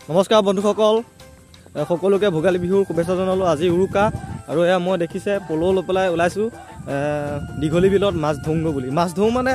নমস্কাৰ বন্ধুসকল, সকলোকে ভোগালী বিহুৰ শুভেচ্ছা জনালোঁ। আজি উৰুকা আৰু এয়া মই দেখিছে পল লৈ পেলাই ওলাইছোঁ দীঘলী বিলত মাছ ধৰোঁগৈ বুলি। মাছ ধৰোঁ মানে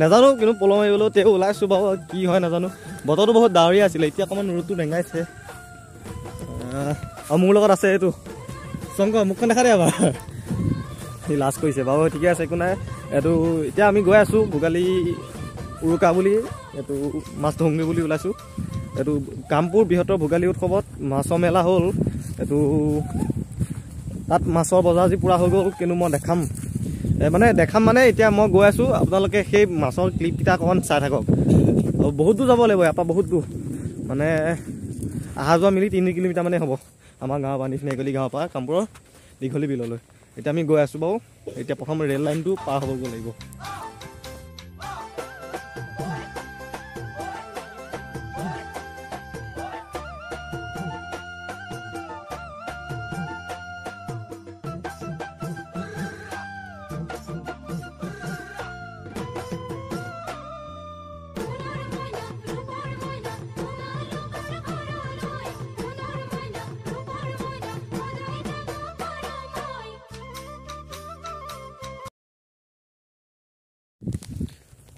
নাজানো, কিন্তু পল মাৰিবলৈও তেওঁ ওলাইছোঁ বাৰু, কি হয় নাজানো। বতৰটো বহুত ডাৱৰীয়া আছিলে, এতিয়া অকণমান ৰ'দটো বেঙাইছে। আৰু মোৰ লগত আছে এইটো শংকৰ, মুখখন দেখা দে এবাৰ। সি লাজ কৰিছে বাৰু, ঠিকে আছে, একো নাই। এইটো এতিয়া আমি গৈ আছোঁ ভোগালী উৰুকা বুলি, এইটো মাছ ধৰোঁগৈ বুলি ওলাইছোঁ। এইটো কামপুৰ বৃহত্তৰ ভোগালী উৎসৱত মাছৰ মেলা হ'ল। এইটো তাত মাছৰ বজাৰ আজি পূৰা হৈ গ'ল, কিন্তু মই দেখাম মানে এতিয়া মই গৈ আছোঁ, আপোনালোকে সেই মাছৰ ক্লিপকেইটা অকণমান চাই থাকক। আৰু বহুত দূৰ যাব লাগিব, ইয়াৰ পৰা বহুত দূৰ, মানে অহা যোৱা মিলি 3 কিলোমিটাৰ মানে হ'ব আমাৰ গাঁৱৰ পৰা, নিচিনাগলি গাঁৱৰ পৰা কামপুৰৰ দীঘলী বিললৈ। এতিয়া আমি গৈ আছোঁ বাৰু। এতিয়া প্ৰথম ৰেল লাইনটো পাৰ হ'বগৈ লাগিব।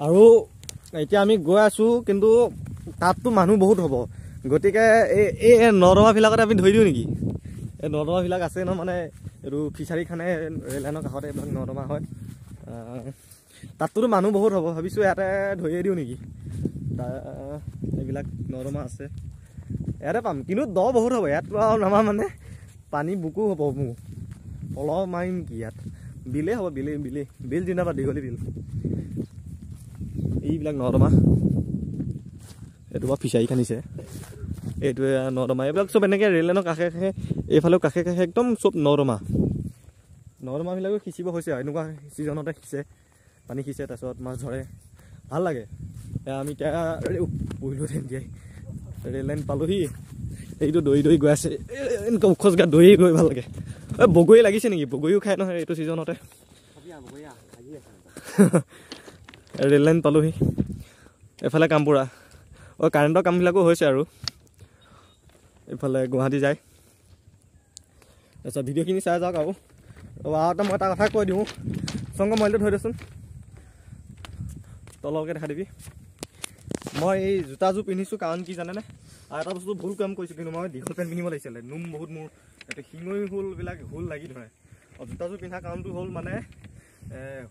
আৰু এতিয়া আমি গৈ আছোঁ, কিন্তু তাততো মানুহ বহুত হ'ব, গতিকে এই নৰ্দমাবিলাকতে আমি ধৰি দিওঁ নেকি? এই নৰ্দমাবিলাক আছে ন, মানে এইটো ফিচাৰী খানে ৰেল লাইনৰ কাষতে এইবিলাক নৰ্দমা হয়। তাততো মানুহ বহুত হ'ব, ভাবিছোঁ ইয়াতে ধৰিয়ে দিওঁ নেকি? এইবিলাক নৰ্দমা আছে, ইয়াতে পাম, কিন্তু দ বহুত হ'ব ইয়াত আৰু নামা মানে পানী বুকু হ'ব। মোৰ পল মাৰিম কি ইয়াত? বিলেই হ'ব, বিল জিন্দাবাদ, দীঘলী বিল। এইবিলাক নৰ্দমা, এইটো বাৰু ফিচাৰী খান্দিছে, এইটোৱে নৰ্দমা। এইবিলাক চব এনেকৈ ৰেল লাইনৰ কাষে কাষে, এইফালেও কাষে কাষে একদম চব নৰ্দমাবিলাকো সিঁচিব হৈছে আৰু এনেকুৱা ছিজনতে সিঁচে, পানী সিঁচে, তাৰপিছত মাছ ধৰে, ভাল লাগে। আমি এতিয়া পঢ়িলোঁ তেতিয়াই ৰেল লাইন পালোহি। এইটো দৌৰি দৌৰি গৈ আছে, এনেকুৱা উখোজ গাত দৌৰি গৈ ভাল লাগে। বগৰী লাগিছে নেকি? বগৰীও খায় নহয় এইটো ছিজনতে। ৰেল লাইন পালোহি, এইফালে কামপুৰা। কাৰেণ্টৰ কামবিলাকো হৈছে আৰু এইফালে গুৱাহাটী যায়। তাৰপিছত ভিডিঅ'খিনি চাই যাওক। আৰু মই এটা কথা কৈ দিওঁ, শংকৰ মোবাইলটো থৈ দেচোন, তলকৈ দেখা দিবি। মই এই জোতাযোৰ পিন্ধিছোঁ কাৰণ কি জানেনে? আৰু এটা বস্তু ভুল কাম কৰিছোঁ, কিন্তু মই দীঘল পেণ্ট পিন্ধিব লাগিছিলে। নোম বহুত মোৰ এইটো শিঙৰি হুলবিলাক হুল লাগি ধৰে। আৰু জোতাযোৰ পিন্ধা কাৰণটো হ'ল মানে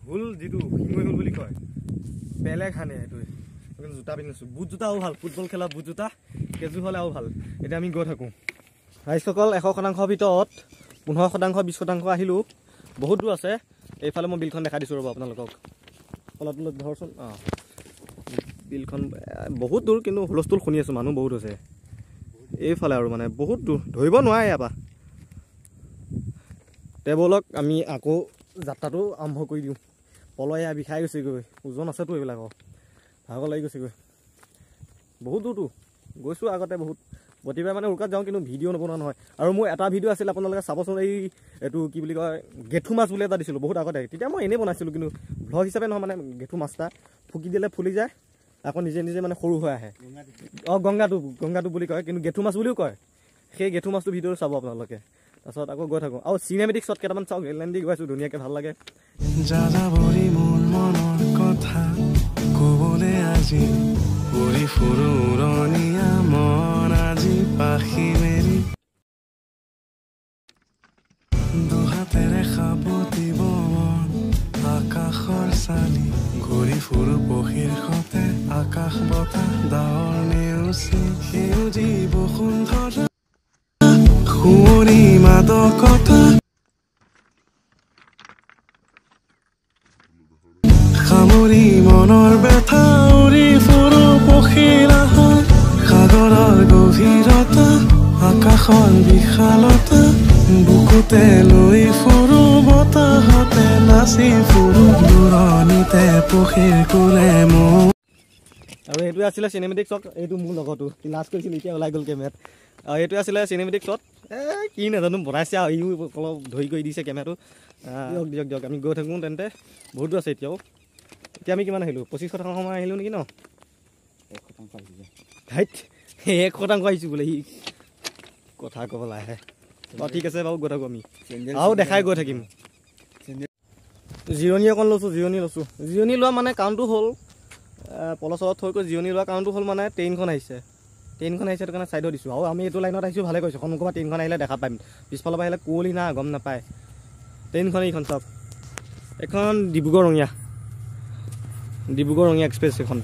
হুল, যিটো শিঙৰি হুল বুলি কয়, বেলেগ হানে সেইটোৱে। কিন্তু জোতা পিন্ধিছোঁ, বুট জোতাও ভাল, ফুটবল খেলা বুট জোতা সেইযোৰ হ'লে আৰু ভাল। এতিয়া আমি গৈ থাকোঁ। ৰাইজসকল 100% ভিতৰত 15%, 20% আহিলোঁ, বহুত দূৰ আছে। এইফালে মই বিলখন দেখাই দিছোঁ ৰ'ব আপোনালোকক, অলপ ধৰচোন। বিলখন বহুত দূৰ, কিন্তু হুলস্থুল শুনি আছোঁ, মানুহ বহুত হৈছে এইফালে, আৰু মানে বহুত দূৰ, ধৰিব নোৱাৰে ইয়াৰ পৰা। ব'লক আমি আকৌ যাত্ৰাটো আৰম্ভ কৰি দিওঁ। পল এয়া বিষাই গৈছেগৈ, ওজন আছেতো এইবিলাকৰ, ভাগৰ লাগি গৈছেগৈ। বহুত দূৰতো গৈছোঁ আগতে বহুত, প্ৰতিবাৰে মানে উৰুকাত যাওঁ, কিন্তু ভিডিঅ' নবনোৱা নহয়। আৰু মোৰ এটা ভিডিঅ' আছিলে, আপোনালোকে চাবচোন, এইটো কি বুলি কয়, গেঠু মাছ বুলি এটা দিছিলোঁ বহুত আগতে। তেতিয়া মই এনেই বনাইছিলোঁ, কিন্তু ভ্লগ হিচাপে নহয়, মানে গেঠু মাছটা ফুকি দিলে ফুলি যায়, আকৌ নিজে নিজে মানে সৰু হৈ আহে। গংগাটো বুলি কয়, কিন্তু গেঠু মাছ বুলিও কয়। সেই গেঠু মাছটো ভিডিঅ'টো চাব আপোনালোকে। তাৰপিছত আকৌ গৈ থাকোঁ, আৰু চিনেমেটিক শ্বট কেইটামান চাওক। ৰেল লাইন দি গৈ আছোঁ, ধুনীয়াকৈ ভাল লাগে। মোৰ মনৰ কথা ক'বলৈ আজি উৰি ফুৰো উৰণীয়া মন, আজি পাখি মেলি দুহাতেৰে সাবটিব মন, আকাশৰ চালি ঘূৰি ফুৰো পক্ষীৰ সতে, আকাশ বতাহ ডাৱৰ নেওচি সেউজী বসুন্ধৰা, শুৱনি মাদকতা, সামৰি মনৰ ব্যথা, উৰি ফুৰো পক্ষীৰ আহাৰ, সাগৰৰ গভীৰতা, আকাশৰ বিশালতা, বুকুতে লৈ ফুৰো বতাহতে, নাচি ফুৰো দূৰণিতে পক্ষীৰ কোলে মোৰ। আৰু এইটোৱে আছিলে চিনেমেটিক শ্বট। এইটো মোৰ লগতো লাজ কৰিছিলোঁ, এতিয়া ওলাই গ'ল কেমেৰাত। আৰু এইটোৱে আছিলে চিনেমেটিক শ্বট। কি নাজানো বনাইছে, আৰু ইও অলপ ধৰি কৰি দিছে কেমেৰাটো। দিয়ক আমি গৈ থাকোঁ তেন্তে, বহুত দূৰ আছে এতিয়াও। এতিয়া আমি কিমান আহিলোঁ? 25% সময় আহিলোঁ নেকি ন? 1% আহিলোঁ। 1% আহিছোঁ বোলে সি কথা ক'বলৈ আহে অঁ ঠিক আছে বাৰু গৈ থাকোঁ আমি আৰু দেখাই গৈ থাকিম জিৰণি অকণ লৈছোঁ জিৰণি লোৱা মানে কাৰণটো হ'ল পলচৰত থৈ জিৰণি লোৱা কাৰণটো হ'ল মানে ট্ৰেইনখন আহিছে সেইটো কাৰণে ছাইডত দিছোঁ আৰু আমি এইটো লাইনত আহিছোঁ ভালে কৰিছোঁ সন্মুখৰ পৰা ট্ৰেইনখন আহিলে দেখা পাম পিছফালৰ পৰা আহিলে কুঁৱলী না গম নাপায় ট্ৰেইনখন এইখন চাওক এইখন ডিব্ৰুগড় ৰঙিয়া এক্সপ্ৰেছ এইখন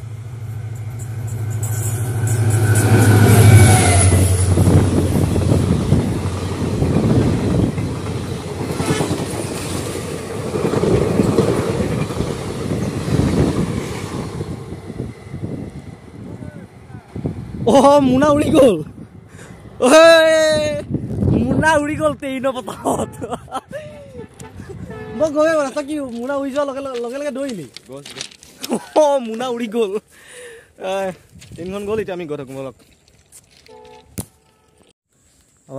মোনা উৰি গ'ল ট্ৰেইনৰ পথাৰত মই গৈ গ'ল তই কি মোনা উৰি যোৱাৰ লগে লগে দৌৰিলি মোনা উৰি গ'ল ট্ৰেইনখন গ'ল এতিয়া আমি গৈ থাকোঁ বলক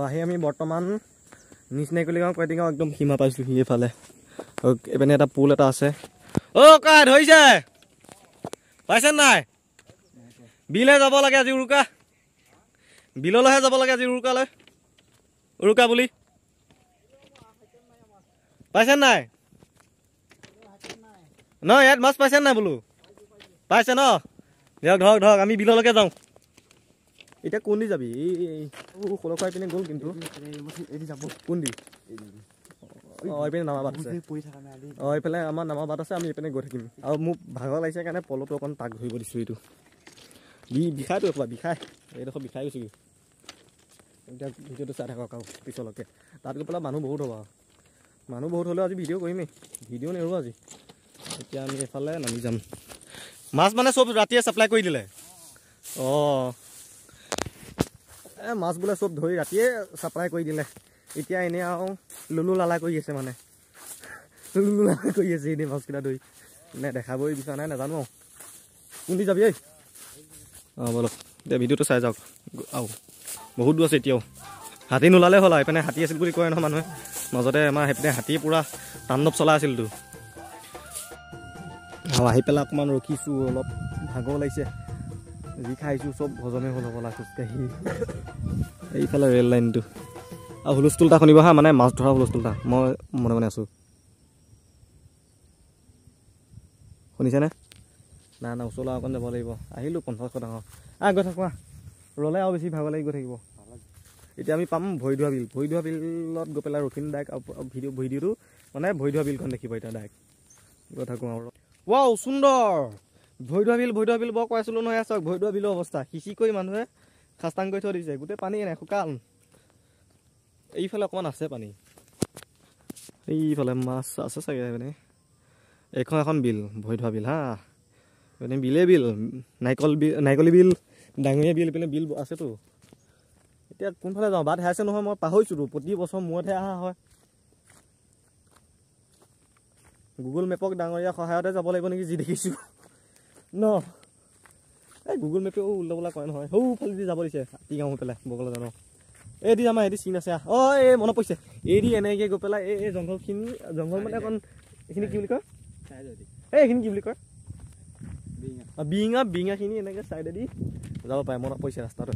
আহি আমি বৰ্তমান নিচিনাইকলি গাঁও কয়টি গাঁও একদম সীমা পাইছোঁ এইফালে এইপিনে এটা পুল এটা আছে কা ধৰিছে পাইছে নাই বিলহে যাব লাগে আজি বিললৈহে যাব লাগে আজি উৰুকা বুলি পাইছে নাই নহয় ইয়াত মাছ পাইছে নাই বোলো পাইছে ন ধৰক আমি বিললৈকে যাওঁ এতিয়া কোন দি যাবি খোলা খুৱাই পিনে গ'ল কিন্তু কোন দি এইপিনে নামা বাট আছে এইফালে আমাৰ নামা বাট আছে আমি এইপিনে গৈ থাকিম আৰু মোক ভাগৰ লাগিছে কাৰণে পলটো অকণ তাক ধৰিব দিছোঁ এইটো বিষায়তো একেবাৰে এইডোখৰ বিষাই গৈছে এতিয়া ভিডিঅ'টো চাই থাকক আৰু পিছলৈকে তাত গৈ পেলাই মানুহ বহুত হ'ব হ'লেও আজি ভিডিঅ' কৰিমেই ভিডিঅ' নেৰোঁ আজি এতিয়া আমি এইফালে নামি যাম মাছ মানে চব ৰাতিয়ে ছাপ্লাই কৰি দিলে মাছ বোলে চব ধৰি ৰাতিয়ে ছাপ্লাই কৰি দিলে এতিয়া এনেই আৰু লুলু লালা কৰি আছে মানে এনেই মাছকেইটা ধৰি নে দেখাবই বিচৰা নাই নাজানো আৰু কোনদি যাবি বলক এতিয়া ভিডিঅ'টো চাই যাওক বহুত দূৰ আছে এতিয়াও হাতী নোলালে হ'ল আৰু এইপিনে হাতী আছিল বুলি কয় নহয় মানুহে মাজতে আমাৰ সেইপিনে হাতী পূৰা তাণ্ডৱ চলাই আছিলতো আহি পেলাই অকণমান ৰখিছোঁ অলপ ভাগৰ লাগিছে যি খাইছোঁ চব হজমে হ'ল হ'বলা খোজকাঢ়ি এইফালে ৰেল লাইনটো আৰু হুলস্থুল এটা শুনিব হা মানে মাছ ধৰা হুলস্থুল এটা মই মনে আছোঁ শুনিছেনে না ওচৰলৈ অকণ যাব লাগিব আহিলোঁ 50 ডাঙৰ গৈ থাকোঁ ৰ'লে আৰু বেছি ভাগৰ লাগি গৈ থাকিব এতিয়া আমি পাম ভৰিধোৱা বিলত গৈ পেলাই ৰখিম ডাইৰেক্ট ভিডিঅ'টো মানে ভৰিধোৱা বিলখন দেখিব এতিয়া ডাইৰেক্ট গৈ থাকোঁ আৰু সুন্দৰ ভৰিধোৱা বিল বৰ কৈ আছিলোঁ নহয় চাওক ভৰিধোৱা বিলৰ অৱস্থা সিঁচি কৰি মানুহে খাস্তাং কৰি থৈ দিছে গোটেই পানী নাই শুকান এইফালে অকণমান আছে পানী এইফালে মাছ আছে চাগে মানে এখন বিল ভৰিধোৱা বিল হা মানে বিল নাৰিকলি বিল ডাঙৰীয়া বিল এইপিনে বিল আছেতো এতিয়া কোনফালে যাওঁ বাট হেৰাইছে নহয় মই পাহৰিছোঁতো প্ৰতি বছৰ মূৰতহে অহা হয় গুগল মেপক ডাঙৰীয়া সহায়তে যাব লাগিব নেকি যি দেখিছোঁ এই গুগল মেপেও উল্টা পোল্টা কয় নহয় ফালেদি যাব দিছে হাতী গাঁও হৈ পেলাই বগলে জানো এইদি আমাৰ এইদি চিন আছে এই মনত পৰিছে এইদি এনেকৈ গৈ পেলাই এই জংঘল মানে অকণ এইখিনি কি বুলি কয় এইখিনি কি বুলি কয় বিৰিঙাখিনি এনেকৈ চাইডেদি যাব পাৰে মনত পৰিছে ৰাস্তাটো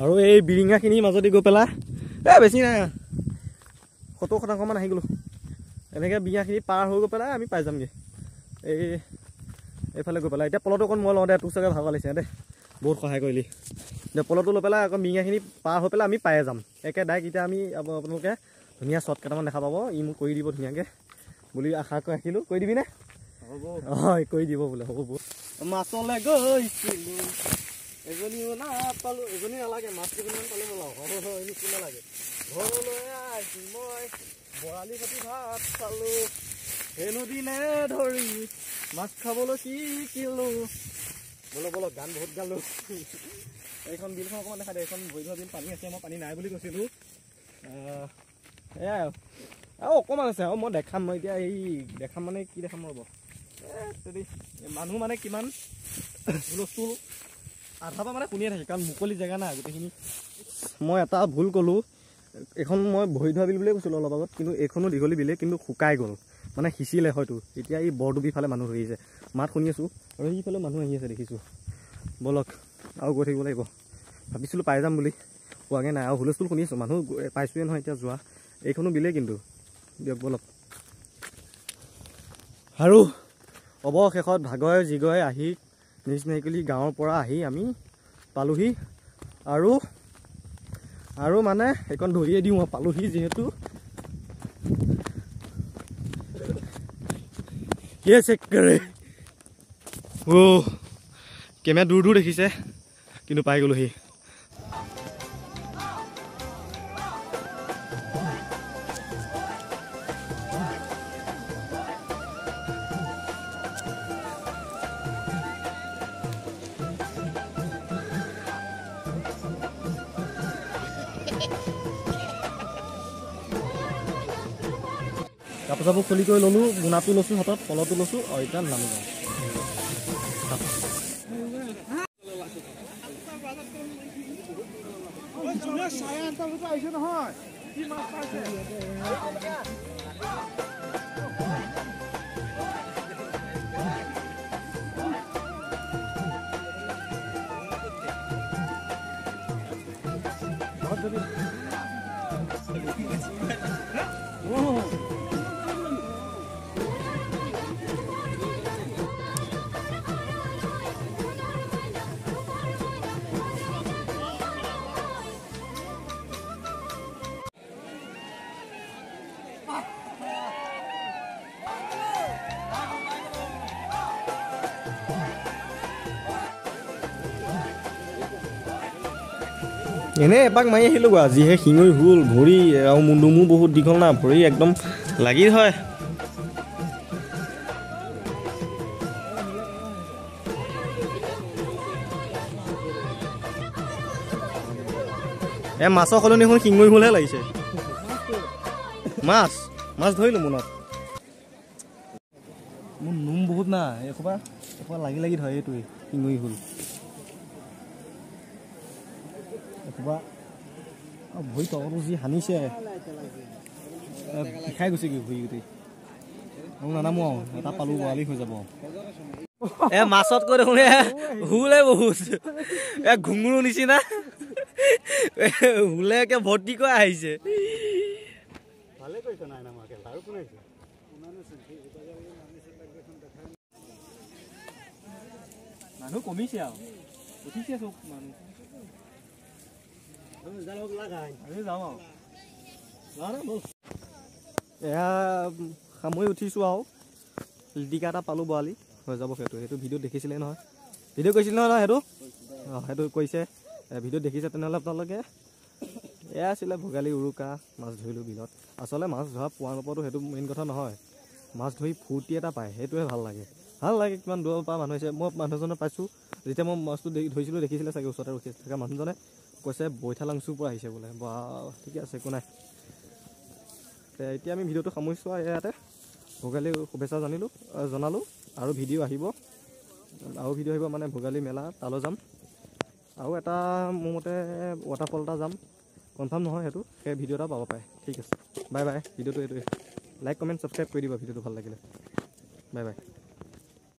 আৰু এই বিৰিঙাখিনি মাজতে গৈ পেলাই বেছি নাই 70% আহি গ'লোঁ এনেকৈ বিৰিঙাখিনি পাৰ হৈ গৈ পেলাই আমি পাই যামগৈ এইফালে গৈ পেলাই এতিয়া পলটো অকণ মই লওঁ দে তোৰ চাগে ভাগৰ লাগিছে দে বহুত সহায় কৰিলি এতিয়া পলটো লৈ পেলাই আকৌ বিৰিঙাখিনি পাৰ হৈ পেলাই আমি পাই যাম একে ডাইৰেক্ট এতিয়া আমি আপোনালোকে ধুনীয়া শ্বট কেইটামান দেখা পাব ই মোক কৰি দিব ধুনীয়াকৈ বুলি আশা কৰি ৰাখিলোঁ কৰি দিবিনে হয় কৰি দিব বোলে হ'ব মাছলৈ গৈছিলোঁ এজনীও নাপালোঁ এজনী নালাগে মাছ কেইজনীমান পালোঁ বোলা এনেই নালাগে ঘৰলৈ আহিছোঁ মই বৰালি কাটি ভাত খালোঁ হেনো দিনে ধৰি মাছ খাবলৈ শিকিলোঁ বলক গান বহুত গালোঁ এইখন বিলখন অকণমান দেখা দে এইখন ভৰিধোৱা বিল পানী আছে মই পানী নাই বুলি কৈছিলোঁ এয়াই আৰু অকণমান আছে আৰু মই দেখাম মই এতিয়া দেখাম মানে কি দেখাম ৰ'ব মানুহ মানে কিমান হুলস্থুল আধাৰ পৰা মানে শুনিয়ে থাকে কাৰণ মুকলি জেগা নাই গোটেইখিনি মই এটা ভুল ক'লোঁ এখন মই ভৰিধোৱা বিল বুলিয়ে কৈছিলোঁ অলপ আগত কিন্তু এইখনো দীঘলী বিলে কিন্তু শুকাই গ'ল মানে সিঁচিলে হয়তো এতিয়া এই বৰডুবি ফালে মানুহ ধৰি আছে মাত শুনি আছোঁ আৰু সেইফালে মানুহ আহি আছে দেখিছোঁ বলক আৰু গৈ থাকিব লাগিব ভাবিছিলোঁ পাই যাম বুলি, পোৱাগৈ নাই। আৰু হুলস্থুল শুনিছোঁ, মানুহ পাইছোঁৱে নহয় এতিয়া যোৱা। এইখনো বিলে কিন্তু দিয়ক অলপ। আৰু অৱশেষত ভাগৰে জিগৰে আহি নিজ নেকিলি গাঁৱৰ পৰা আহি আমি পালোহি। আৰু মানে সেইখন ধৰিয়ে দিওঁ পালোহি যিহেতু। কেমেৰা দূৰ দূৰ দেখিছে কিন্তু পাই গ'লোহি। কাপোৰ চাপোৰ খুলি কৰি ল'লোঁ, মোনাটো লৈছোঁ হাতত, পলটো লৈছোঁ, আৰু এতিয়া নামি যাওঁ। এনেই এপাক মাৰি আহিলোঁ গা, যিহে শিঙৰি হ'ল ভৰি, আৰু নোমো বহুত দীঘল না, ভৰি একদম লাগি হয়। মাছৰ সলনি এখন শিঙৰি হ'লহে লাগিছে। মাছ ধৰিলোঁ মোনত। মোৰ নোম বহুত না, এসোপা লাগি লাগি ধৰে, এইটোৱে শিঙৰি হ'ল। ভৰি তলতো যি সানিছে, বিষাই গৈছে কি ভৰি গোটেই। মই নানামো আৰু, এটা পালোঁ বৰালি হৈ যাব। মাছতকৈ দেখোন হুলে বহুত, ঘুঙুৰু নিচিনা হুলে ভৰ্তি কৰি আহিছে। মানুহ কমিছে আৰু উঠিছে চব মানুহ। এয়া সামৰি উঠিছোঁ আৰু, লিটিকা এটা পালোঁ বৰালি হৈ যাব। সেইটো ভিডিঅ'ত দেখিছিলে নহয়, ভিডিঅ' কৈছিল নহয় সেইটো। সেইটো কৈছে, ভিডিঅ'ত দেখিছে তেনেহ'লে আপোনালোকে। এয়া আছিলে ভোগালী উৰুকা, মাছ ধৰিলোঁ বিলত। আচলতে মাছ ধৰা পোৱা নোপোৱাটো সেইটো মেইন কথা নহয়, মাছ ধৰি ফূৰ্তি এটা পায়, সেইটোৱে ভাল লাগে। কিমান দূৰৰ পৰা মানুহ আহিছে। মই মানুহজনে পাইছোঁ, যেতিয়া মই মাছটো ধৰিছিলোঁ দেখিছিলে চাগে, ওচৰতে ৰখি থকা মানুহজনে কৈছে বৈঠালাংচুৰ পৰা আহিছে বোলে। বা ঠিকে আছে, একো নাই। এতিয়া আমি ভিডিঅ'টো সামৰিছোঁ আৰু ইয়াতে। ভোগালী শুভেচ্ছা জনালোঁ। আৰু ভিডিঅ' আহিব মানে ভোগালী মেলা, তালৈ যাম। আৰু এটা মোৰ মতে ৱাটাৰফল এটা যাম, কনফাৰ্ম নহয় সেইটো, সেই ভিডিঅ' এটা পাব পাৰে। ঠিক আছে, বাই বাই। ভিডিঅ'টো এইটোৱে, লাইক কমেণ্ট ছাবস্ক্ৰাইব কৰি দিব ভিডিঅ'টো ভাল লাগিলে। Bye bye.